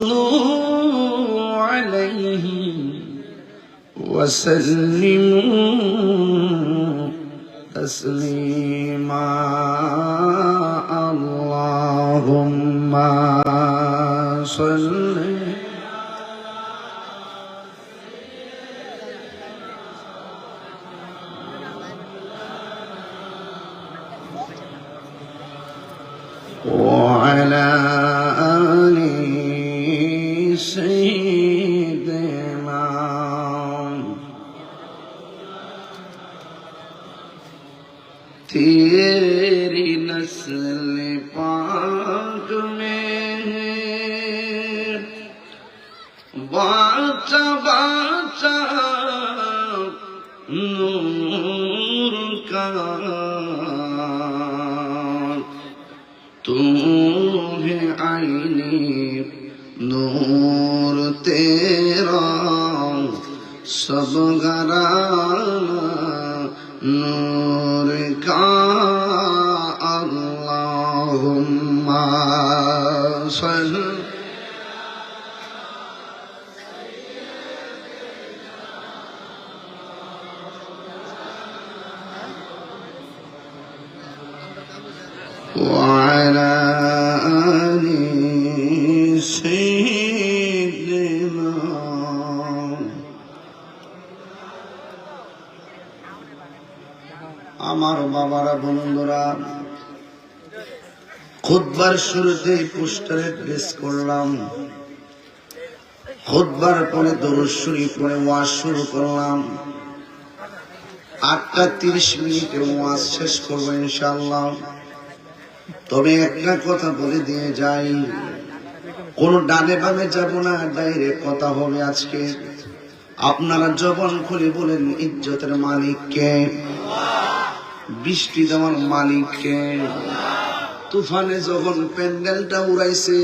صلوا عليه وسلموا تسليما اللهم صل وعلى آل سيدنا तेरी नस्ल पाक में बाचा बाचा नूर का तू है आईने नूर तेरा सब घराना नूर का अल्लाहुम्मा सल्ली وعلى آل سيدنا আমার বাবারা বন্ধুরা খুতবার শুরুতে পোস্টারে প্রেস করলাম, খুতবার পরে দরুদ শরীফ পড়ে ওয়াজ শুরু করলাম। 8:30 ওয়াজ শেষ করব ইনশাআল্লাহ। তবে একটা কথা বলে দিয়ে যাই, কোন ডানে বামে যাব না, ডাইরেক্ট কথা হবে আজকে। আপনারা জবান খুলে বলেন ইজ্জতের মালিক কে? বৃষ্টি দেওয়ার মালিক কে? তুফানে যখন প্যান্ডেলটা উড়াইছে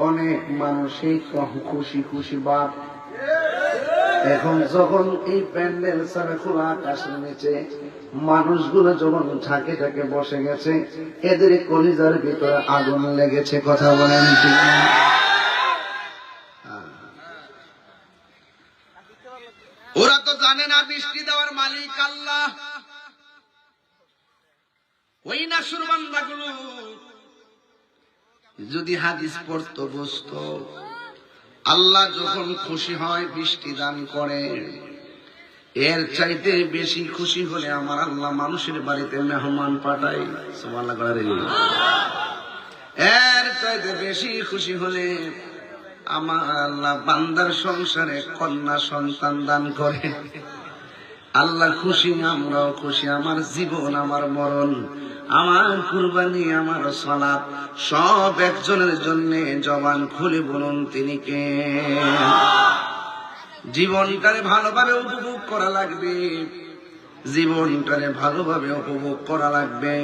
অনেক মানুষই খুশি খুশি বাপ। এখন যখন এই প্যান্ডেল ছাড়া খোলা আকাশের নিচে মানুষগুলো যখন ঝাঁকে ঝাঁকে বসে গেছে, এদের কলিজার ভিতরে আগুন লেগেছে। কথা বলেন ঠিক? ওরা তো জানে না বৃষ্টি দেওয়ার মালিক আল্লাহ। ওই না সুরবান্দাগুলো যদি হাদিস পড়তো বুঝতো, আল্লাহ যখন খুশি হয় বৃষ্টি দান করে। এর চাইতে বেশি খুশি হলে আমার আল্লাহ মানুষের বাড়িতে মেহমান পাঠায়। সুবহানাল্লাহ। এর চাইতে বেশি খুশি হলে আমার আল্লাহ বান্দার সংসারে কন্যা সন্তান দান করে। আল্লাহ খুশি, আমরাও খুশি। আমার জীবন, আমার মরণ, আমার কুরবানি, আমার সালাত সব একজনের জন্য। জবান খুলে বলুন তিনি কে? জীবনটারে ভালোভাবে উপভোগ করা লাগবে, জীবনটারে ভালোভাবে উপভোগ করা লাগবে।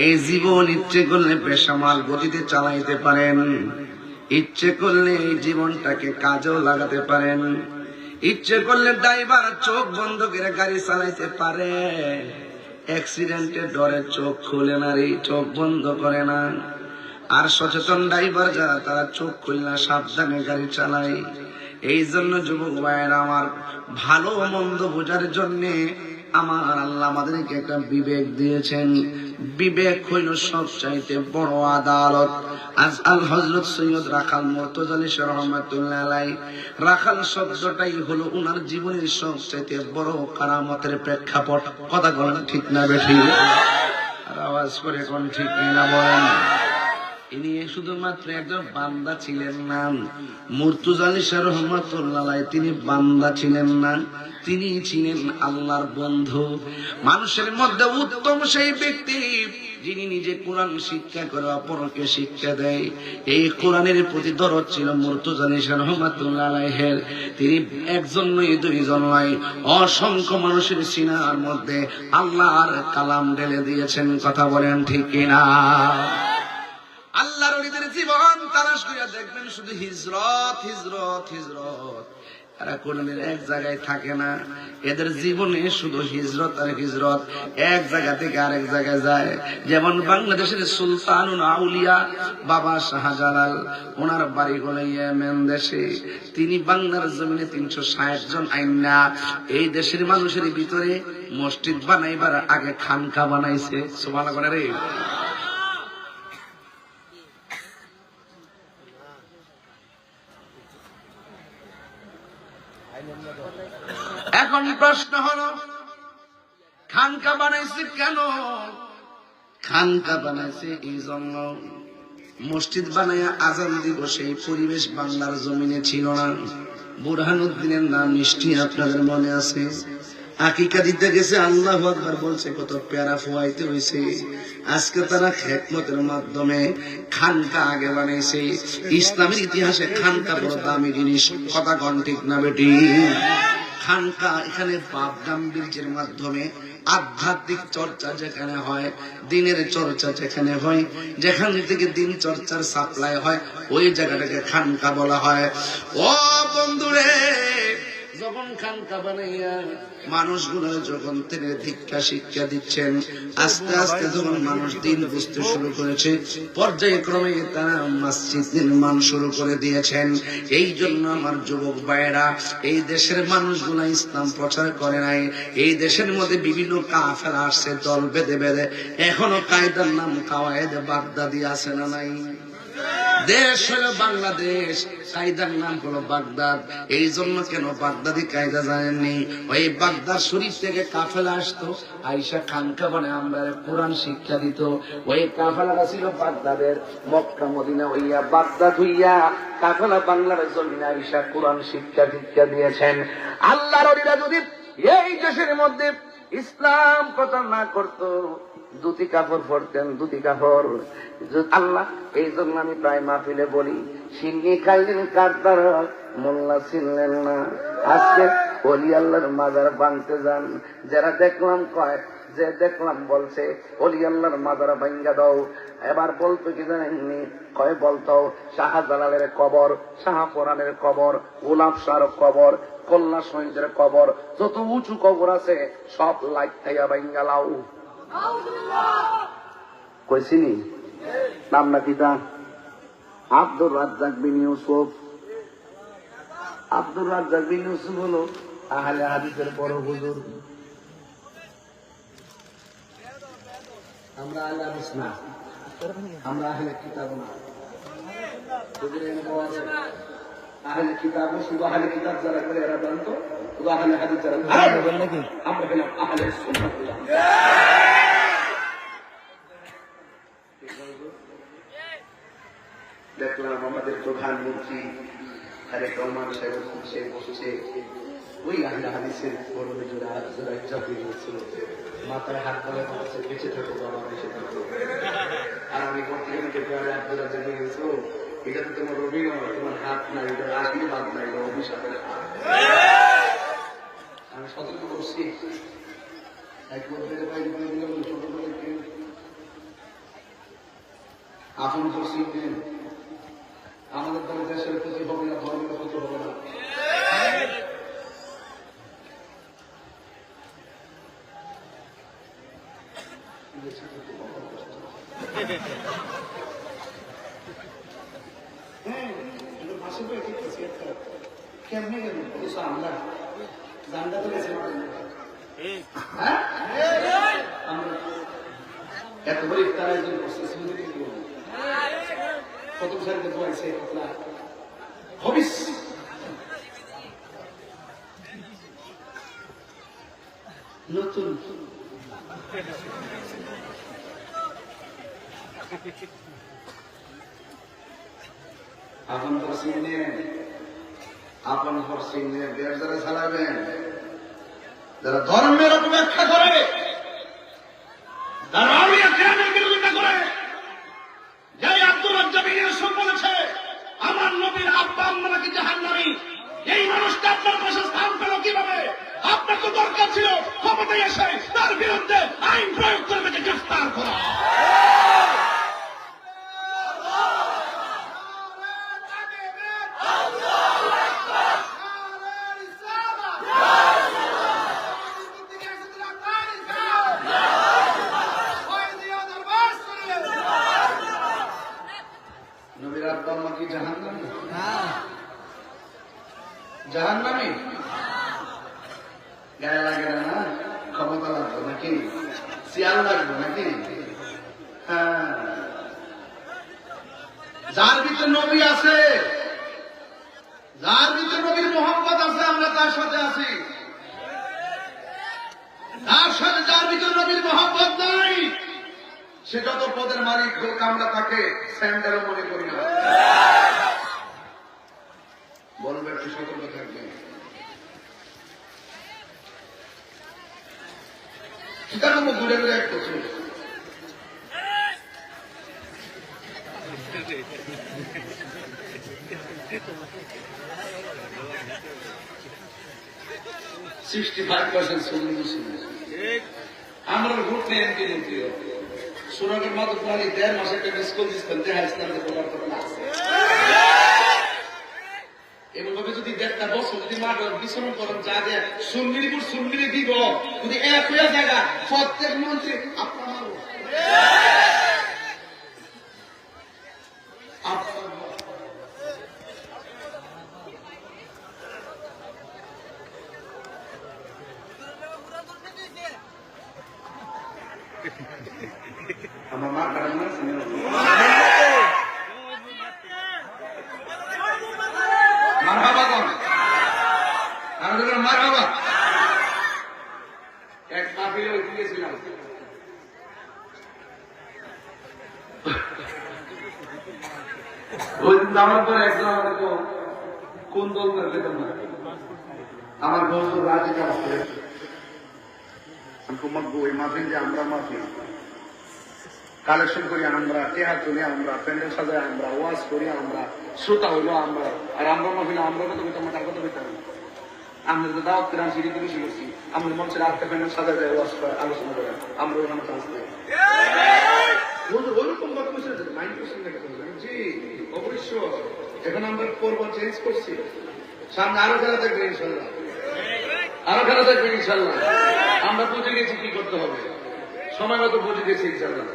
এই জীবন ইচ্ছে করলে বেসামাল গতিতে চালাইতে পারেন, ইচ্ছে করলে এই জীবনটাকে কাজেও লাগাতে পারেন, ইচ্ছে করলে ড্রাইভার চোখ বন্ধ করে গাড়ি চালাইতে পারে। অ্যাক্সিডেন্টের ডরে চোখ খুলে না রে, চোখ বন্ধ করে না। আর সচেতন ড্রাইভার যারা, তারা চোখ খুলনা সাবধানে গাড়ি চালায়। এই জন্য যুবক ভাইয়েরা আমার, ভালো মন্দ বোঝার জন্য আমার আল্লাহ আমাদেরকে একটা বিবেক দিয়েছেন। বিবেক হইল সবচাইতে বড় আদালত। আজ আল হযরত সৈয়দ রাখাল মুর্তজা আলী রহমাতুল্লাহ আলাইহি, রাখাল শব্দটাই হলো উনার জীবনের সবচাইতে বড় কারামতের প্রেক্ষাপট। কথা বলেন ঠিক না বেঠিক? আর আওয়াজ করে কোন ঠিক না বলেন। ইনি শুধুমাত্র একজন বান্দা ছিলেন না, মুর্তজা আলী রহমাতুল্লাহ আলাইহি তিনি বান্দা ছিলেন না, তিনি ছিলেন আল্লাহর বন্ধু। মানুষের মধ্যে উত্তম সেই ব্যক্তি যিনি নিজে কোরআন শিক্ষা করে অপরকে শিক্ষা দেয়। এই কোরআনের প্রতি দরদ ছিল মুর্তজা আলী রহমাতুল্লাহ আলাইহির। তিনি একজন নয়, দুইজন নয়, অসংখ্য মানুষের সিনার মধ্যে আল্লাহর কালাম ঢেলে দিয়েছেন। কথা বলেন ঠিক কিনা? আল্লাহর ওলিদের জীবন তালাশ করে দেখবেন শুধু হিজরত হিজরত হিজরত। এরা কোনদিন এক জায়গায় থাকে না, এদের জীবনে শুধু হিজরত আর হিজরত, এক জায়গা থেকে আরেক জায়গায় যায়। যেমন বাংলাদেশের সুলতানুল আউলিয়া বাবা শাহজালাল, ওনার বাড়ি হলো ইয়েমেন দেশে। তিনি বাংলার জমিনে 360 জন আইনা এই দেশের মানুষের ভিতরে মসজিদ বানাইবার আগে খানকা বানাইছে। সুবহানাল্লাহ রে। এখন প্রশ্ন হলো, খানকা বানাইছে কেন? খানকা বানাইছে এই জন্য, মসজিদ বানাইয়া আজান দিব সেই পরিবেশ বাংলার জমিনে ছিল না। বুরহানুদ্দিনের নাম নিশ্চয়ই আপনাদের মনে আছে। আকিকা দিতে গেছে, আল্লাহু আকবার বলছে, কত প্যারা ফুয়াইতে হয়েছে। আজকে তারা হিকমতের মাধ্যমে খানকা আগে বানাইছে। ইসলামের ইতিহাসে খানকা বড় দামি জিনিস, কথা কোন ঠিক না বেটি? খানকা এখানে বাপ গাম্ভীর্যের মাধ্যমে আধ্যাত্মিক চর্চা যেখানে হয়, দিনের চর্চা যেখানে হয়, যেখান থেকে দিন চর্চার সাপ্লাই হয়, ওই জায়গাটাকে খানকা বলা হয়। ও বন্ধুরে, যখন খানকা বানাইয়া মানুষগুলো যখন থেকে দীক্ষা শিক্ষা দিচ্ছেন, আস্তে আস্তে যখন মানুষ দিন বুঝতে শুরু করেছে, পর্যায়ক্রমে তারা মসজিদ নির্মাণ শুরু করে দিয়েছেন। এই জন্য আমার যুবক ভাইয়েরা, এই দেশের মানুষগুলা ইসলাম প্রচার করে নাই। এই দেশের মধ্যে বিভিন্ন কাফেলা আসছে দল বেঁধে বেঁধে, এখনো কায়দার নাম কাওয়ায়েদে বাগদাদি আছে না নাই? দেশ হলো বাংলাদেশ, কায়দার নাম হলো বাগদাদ। এই জন্য কেন বাগদাদি কায়দা জানেননি? ওই বাগদাদ শরীফ থেকে কাফেলা আসতো, আইসা খানকা বনে আমরা কোরআন শিক্ষা দিত। ওই কাফেলাটা ছিল বাগদাদের, মক্কা মদিনা হইয়া বাগদাদ হইয়া কাফেলা বাংলার জমিনে আইসা কোরআন শিক্ষা দীক্ষা দিয়েছেন। আল্লাহর ওলিরা যদি এই দেশের মধ্যে ইসলাম প্রচার না করতো, দুটি কাপড় পরতেন, দুটি কাপড়। আল্লাহ এই জন্য আমি প্রায় মাহফিলে বলি, সিন্নি খাইলেন কার দ্বারা, মোল্লা ছিলেন না। আজকে ওলি আল্লাহর মাজার ভাঙতে যান, যারা দেখলাম কয়, যে দেখলাম বলছে ওলি আল্লাহর মাজার ভাঙ্গা দাও। এবার বলতো কি জানেননি? কয় বলতো শাহজালালের কবর, শাহপরানের কবর, গোলাপ শাহর কবর, কল্লা শহীদের কবর, যত উঁচু কবর আছে সব লাইট খাইয়া ভাঙ্গা লাও। কইছিনি নাম নাকি তা? আব্দুর রাজ্জাক বিন ইউসুফ। আব্দুর রাজ্জাক বিন ইউসুফ হলো আহলে হাদিসের বড় হুজুর। আমরা আহলে হাদিস না, আমরা আহলে কিতাব না। আহলে কিতাব শুধু আহলে কিতাব যারা করে এরা জানতো, শুধু আহলে হাদিস যারা নাকি আমরা হলাম আহলে সুন্নাত। দেখলাম আমাদের প্রধানমন্ত্রী তারেক রহমান সাহেব সে বসছে, ওই আহলে হাদিসের বড় হুজুর ছিল, মাথায় হাত তোলা করছে, বেঁচে থাকো বাবা, বেঁচে থাকো। আর আমি এটা তো তোমার অভিনয়, তোমার হাত নাই, এটা আশীর্বাদ নাই, অভিশাপের হাত। আমি সতর্ক করছি, এক বছরের বাইরে ছোট করে আপন করছি, আমাদের দলে দেশের ক্ষতি হবে না, ধর্মের ক্ষতি হবে না। কেমনে গেল আমরা জানটা তো গেছে, এত বড় ইফতার আয়োজন করছে, প্রথম সারিতে বলছে নতুন আপন পর সিনে, আপন পর সিনে দেশ যারা চালাবেন, যারা ধর্মের অপব্যাখ্যা করে, যারা আউলিয়া কেরামের বিরোধিতা করে, যাই আব্দুর রাজ্জাক বিন ইউসুফ বলেছে আমার নবীর আব্বা আম্মা নাকি জাহান্নামী, এই মানুষটা আপনার পাশে স্থান পেল কিভাবে? আপনার তো দরকার ছিল ক্ষমতায় এসে তার বিরুদ্ধে আইন প্রয়োগ করে তাকে গ্রেফতার করা। জাহান্নামী গায়ে লাগে না, ক্ষমতা লাগবে নাকি, শিয়াল লাগবে নাকি? হ্যাঁ, যার ভিতরে নবী আছে, যার ভিতরে নবীর মোহাম্মত আছে, আমরা তার সাথে আছি। যার ভিতরে নবীর মোহাম্মত নাই, সে যত পদের মালিক হোক, আমরা তাকে স্যান্ডেলও মনে করি না। বলবে একটু সতর্ক থাকবেন। সেখানে ঘুরে ঘুরে এক করছে 65% সুন্নি মুসলিম। আমরা ভোট নেই এমপি এমপি সুরাগের মতো প্রাণী 1.5 মাসে একটা স্কুল দিচ্ছেন, দেখা ইসলামকে বলার কথা না আছে। এভাবে যদি 1.5 বছর যদি মাঠ বিচরণ করেন, যা যে সুন্নির উপর সুন্নিরে দিব, যদি এক হয়ে জায়গা প্রত্যেক মন্ত্রী আপনার আমার মা কারণ না মারহাবা কোন আর মারহাবা এক কাফিরে ওই গিয়েছিলাম, ওই দিন যাওয়ার পরে একজন আমাকে তো কোন দল করবে তোমরা, আমার বন্ধু রাজি কাজ করে ওই মাফিন যে আমরা মাফি কালেকশন করি, আমরা টেহা তুলি, আমরা প্যান্ডেল সাজাই, আমরা ওয়াজ করি, আমরা শ্রোতা হইলো আমরা, আর আমরা মাফিলে আমরা কত কইতাম তার কত কইতাম। আমরা তো দাওয়াত করে আনছি, রীতি বেশি করছি, আমরা মঞ্চের আটটা প্যান্ডেল সাজা যায়, ওয়াজ করে আলোচনা করেন, আমরা ওখানে চান্স নেই। ওইরকম কথা বলছে 9% জি অবশ্য। এখন আমরা পর্ব চেঞ্জ করছি, সামনে আরো খেলা থাকবে ইনশাল্লাহ, আরো খেলা থাকবে ইনশাল্লাহ। আমরা বুঝে গেছি কি করতে হবে, সময় মতো বুঝে গেছি ইনশাল্লাহ।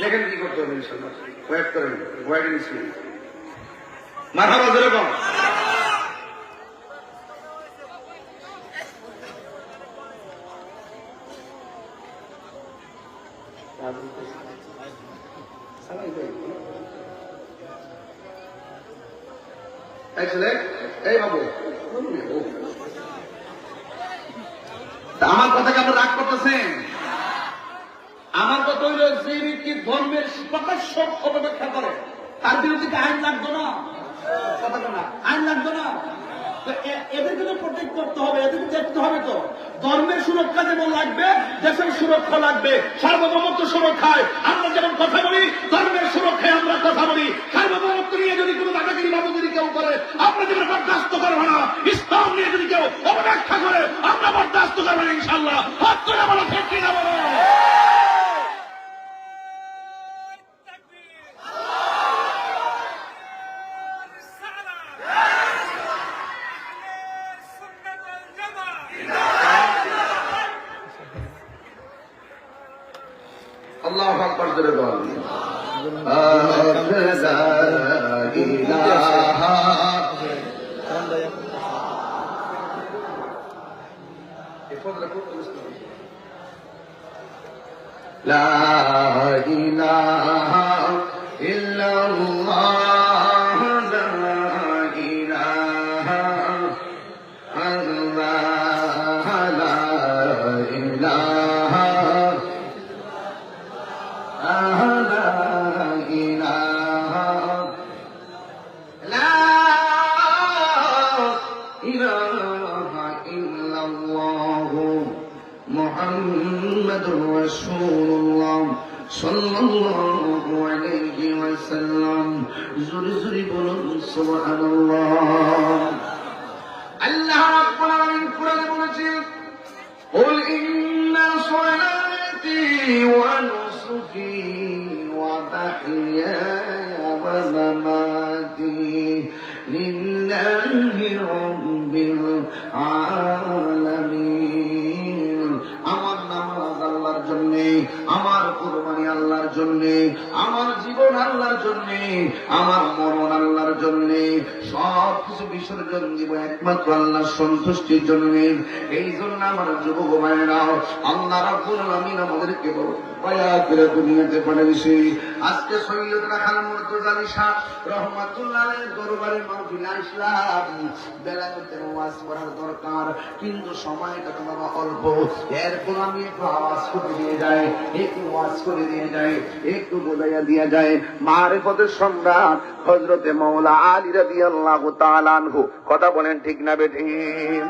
দেখেন কি করতে হবে ইনশাল্লাহ, ওয়েট করেন, ওয়েট ইন স্পিড। মারহাবা যেরকম এই বাবু আমার কথাকে আপনার রাগ করতেছেন? আমার কথা হইল যে ব্যক্তি ধর্মের প্রকাশ্য অপব্যাখ্যা করে তার বিরুদ্ধে আইন লাগতো না, কথাটা না, আইন লাগতো না। এদেরকে তো প্রোটেক্ট করতে হবে, এদেরকে দেখতে হবে। তো ধর্মের সুরক্ষা যেমন লাগবে, দেশের সুরক্ষা লাগবে, সার্বভৌমত্ব সুরক্ষায় আমরা যেমন কথা বলি, ধর্মের সুরক্ষায় আমরা কথা বলি। সার্বভৌমত্ব নিয়ে যদি কোনো দাদাগিরি বাবুগিরি কেউ করে আমরা যেমন বরদাস্ত করবো না, ইসলাম নিয়ে যদি কেউ অপব্যাখ্যা করে আমরা বরদাস্ত করবো না ইনশাল্লাহ। হাত করে বলো, ঠিক কিনা বলো? আল্লাহু আকবার জোরে বল। লা ইলাহা ইল্লাল্লাহ, লা ইলাহা ইল্লাল্লাহ, লা ইলাহা মুহাম্মাদুর রাসূলুল্লাহ সাল্লাল্লাহু আলাইহি ওয়াসাল্লাম। জোরে জোরে বলুন সুবহানাল্লাহ। আল্লাহ রাব্বুল আলামিন কোরআনে বলেছেন, কুল ইন্না সলাতি ওয়া নুসুকি ওয়া মাহইয়ায়া ওয়া মামাতি লিল্লাহি রাব্বিল আলামিন। আমার নামাজ আল্লাহর জন্যে, আমার কুরবানি আল্লাহর জন্যে, আমার জীবন জীবন আল্লাহর জন্য, আমার মরণ আল্লাহর জন্য, সব কিছু বিসর্জন দিব একমাত্র আল্লাহর সন্তুষ্টির জন্য। এই জন্য আমার যুবক ভাইয়েরা, আল্লাহ রাব্বুল আলামিন আমাদেরকে দয়া করে দুনিয়াতে পাঠিয়েছে। আজকে সৈয়দ রাখাল মুর্তজা আলী শাহ রহমাতুল্লাহ আলাইহির দরবারে মাহফিল আসলাম। বেলায়েতের ওয়াজ করার দরকার, কিন্তু সময়টা তো বাবা অল্প। এরপর আমি একটু আওয়াজ করে দিয়ে যাই, একটু ওয়াজ করে দিয়ে যাই, একটু বোঝাইয়া দিয়া যায় মারিফতের সম্রাট হযরতে মাওলা আলী রাদিয়াল্লাহু তাআলা আনহু। কথা বলেন ঠিক না বেঠিক?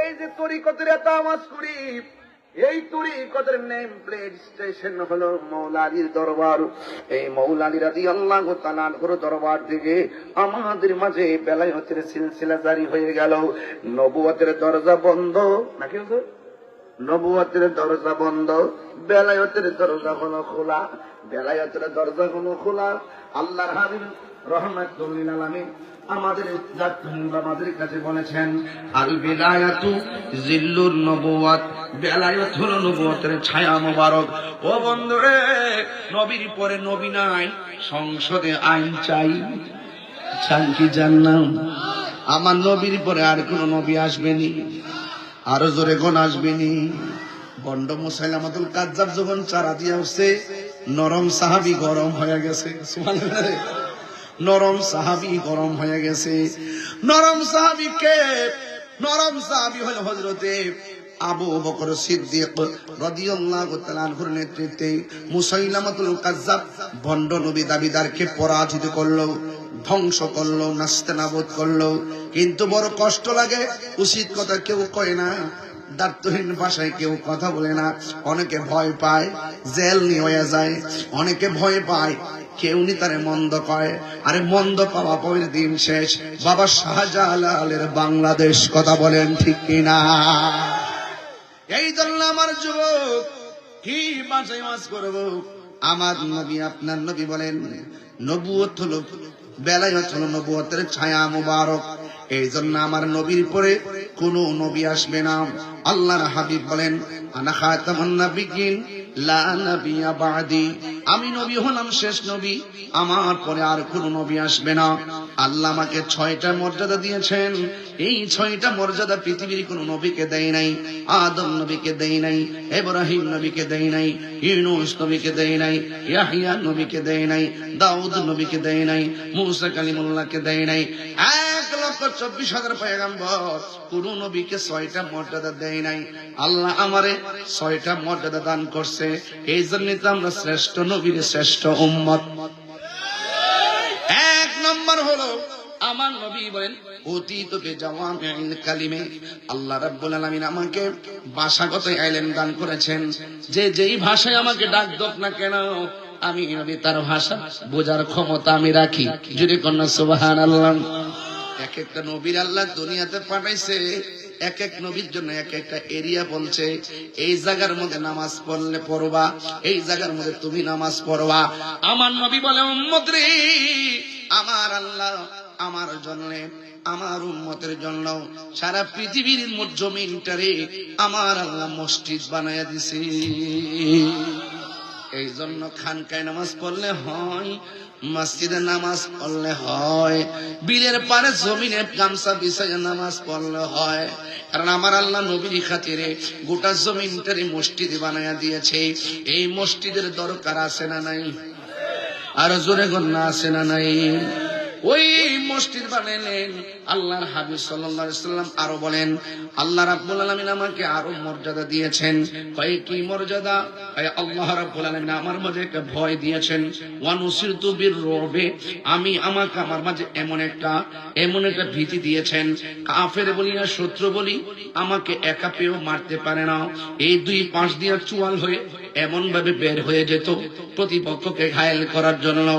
এই যে তরিকতের এত আওয়াজ করি, এই তরিকতের নেম প্লেট স্টেশন হলো মাওলা আলীর দরবার। এই মাওলা আলী রাদিয়াল্লাহু তাআলা আনহুর দরবার থেকে আমাদের মাঝে বেলায়েতের সিলসিলা জারি হয়ে গেল। নবুয়তের দরজা বন্ধ নাকি হুজুর? নবুয়তের দরজা বন্ধ, বেলায়েতের দরজা হলো খোলা। বেলায়েতের দরজা হলো খোলা। আল্লাহর হাবিব রাহমাতুল্লিল আলামিন আমাদের কাছে বলেছেন, আল বেলায়াতু জিল্লুন নবুওয়াত, বেলায়েত হলো নবুয়তের ছায়া মোবারক। ও বন্ধুরে, নবীর পরে নবী নাই, সংসদে আইন চাই। চান কি জান্নাত? আমার নবীর পরে আর কোন নবী আসবেনি, আরো জোরে কোন আসবেনি। বন্ড মুসাইলামাতুল কাজ্জাব যখন চারা দিয়া উঠছে, নরম সাহাবী গরম হয়ে গেছে। সুবহানাল্লাহ। নরম সাহাবী গরম হয়ে গেছে। নরম সাহাবী কে? নরম সাহাবী হলো হযরতে আবু বকর সিদ্দিক রাদিয়াল্লাহু তাআলা আনহুর নেতৃত্বে মুসাইলামাতুল কাজ্জাব ভণ্ড নবী দাবিদারকে পরাজিত করলো, ধ্বংস করলো, নাস্তানাবুদ করলো। কিন্তু বড় কষ্ট লাগে, উচিত কথা কেউ কয় না, দায়িত্বহীন ভাষায় কেউ কথা বলে না। অনেকে ভয় পায়, জেল নিয়ে যায়। অনেকে ভয় পায়, কেউ নি তারে মন্দ কয়। আরে মন্দ পাওয়া পরের দিন শেষ। বাবা শাহজালালের বাংলাদেশ। কথা বলেন ঠিক কিনা? এই জন্য আমার যুবক, কি ভাষায় ওয়াজ করব? আমার নবী আপনার নবী বলেন, নবুয়ত হলো বেলায়েত হলো নবুয়তের ছায়া মুবারক। এই জন্য আমার নবীর পরে কোন নবী আসবে না। আল্লাহর হাবিব বলেন, আনা খাতামুন নাবিয়্যিন লা নাবিয়্যা বাদি, আমি নবী হলাম শেষ নবী, আমার পরে আর কোন নবী আসবে না। আল্লাহ আমাকে 6টা মর্যাদা দিয়েছেন। এই 6টা মর্যাদা পৃথিবীর কোন নবীকে দেয় নাই। আদম নবীকে দেয় নাই, ইব্রাহিম নবীকে দেয় নাই, ইউনূস নবীকে দেয় নাই, ইয়াহইয়া নবীকে দেয় নাই, দাউদ নবীকে দেয় নাই, মূসা কালিমুল্লাহকে দেয় নাই। 1,24,000 পয়গম্বর, কোন নবীকে 6টা মর্যাদা দেয় নাই। আল্লাহ আমারে 6টা মর্যাদা দান করছে। এই জন্য তো আমরা শ্রেষ্ঠ নবীর শ্রেষ্ঠ উম্মত। 1 নম্বর হলো আমার নবী বলেন, অতীত বেজাওয়ামিল কালিমে, আল্লাহ রাব্বুল আলামিন আমাকে ভাষাগত ইলম দান করেছেন। যে যেই ভাষায় আমাকে ডাক দোক না কেন, আমি নবী তার ভাষা বোঝার ক্ষমতা আমি রাখি। যদি কন্যা সুবহানাল্লাহ। এক একটা নবীর আল্লাহ দুনিয়াতে পাঠাইছে, এক এক নবীর জন্য এক একটা এরিয়া বলছে, এই জায়গার মধ্যে নামাজ পড়লে পড়বা, এই জায়গার মধ্যে তুমি নামাজ পড়বা। আমার নবী বলে, উম্মত রে, আমার আল্লাহ আমার জন্য, আমার উম্মতের জন্য সারা পৃথিবীর জমিনটারে আমার আল্লাহ মসজিদ বানায়া দিছে। এই জন্য খানকায় নামাজ পড়লে হয়, মসজিদে নামাজ পড়লে হয়, বিলের পারে জমিনে গামছা বিছাইয়া নামাজ পড়লে হয়। কারণ আমার আল্লাহ নবীর খাতিরে গোটা জমিনটারে মসজিদ বানায়া দিয়েছে। এই মসজিদের দরকার আছে না নাই? আর জোরে গন্না আছে না নাই? ওই মসজিদ বানালেন আল্লাহর হাবিব সাল্লাল্লাহু আলাইহি সাল্লাম। আরো বলেন, আল্লাহ রাব্বুল আলামিন আমাকে আরো মর্যাদা দিয়েছেন। কয় কি মর্যাদা? আল্লাহ রাব্বুল আলামিন আমার মাঝে একটা ভয় দিয়েছেন। ওয়ানুসিরতু বিররুবে, আমাকে আমার মাঝে এমন একটা ভীতি দিয়েছেন, কাফের বলি না শত্রু বলি আমাকে একা পেয়েও মারতে পারে না। এই 2 পাশ দিয়ে চুয়াল হয়ে এমন ভাবে বের হয়ে যেত প্রতিপক্ষকে ঘায়েল করার জন্য।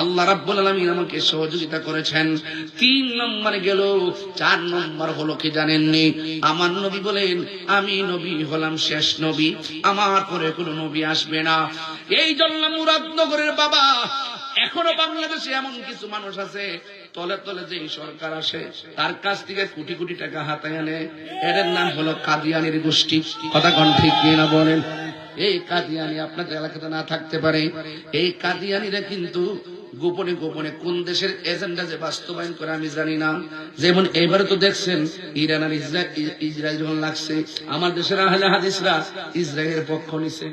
আল্লাহ রাব্বুল আলামিন আমাকে সহযোগিতা করেছেন। 3 নম্বরে গেল। 4 নম্বর হলো কি জানেননি? আমার নবী বলেন, আমি নবী হলাম শেষ নবী, আমার পরে কোনো নবী আসবে না। এই জন্য মুরাদনগরের বাবা, এখনো বাংলাদেশে এমন কিছু মানুষ আছে, তলে তলে যে সরকার আসে তার কাছ থেকে কোটি কোটি টাকা হাতায় আনে। এর নাম হলো কাদিয়ানির গোষ্ঠী। কথা কোন ঠিক কিনা বলেন? এই কাদিয়ানি আপনাদের এলাকাতে না থাকতে পারে। এই কাদিয়ানিরা কিন্তু গোপনে গোপনে কোন দেশের এজেন্ডা যে বাস্তবায়ন করে আমি জানি না। যেমন এবারে তো দেখছেন ইরান আর ইসরায়েল যখন লাগছে, আমার দেশের আহলে হাদিসরা ইসরায়েলের পক্ষ নিছে।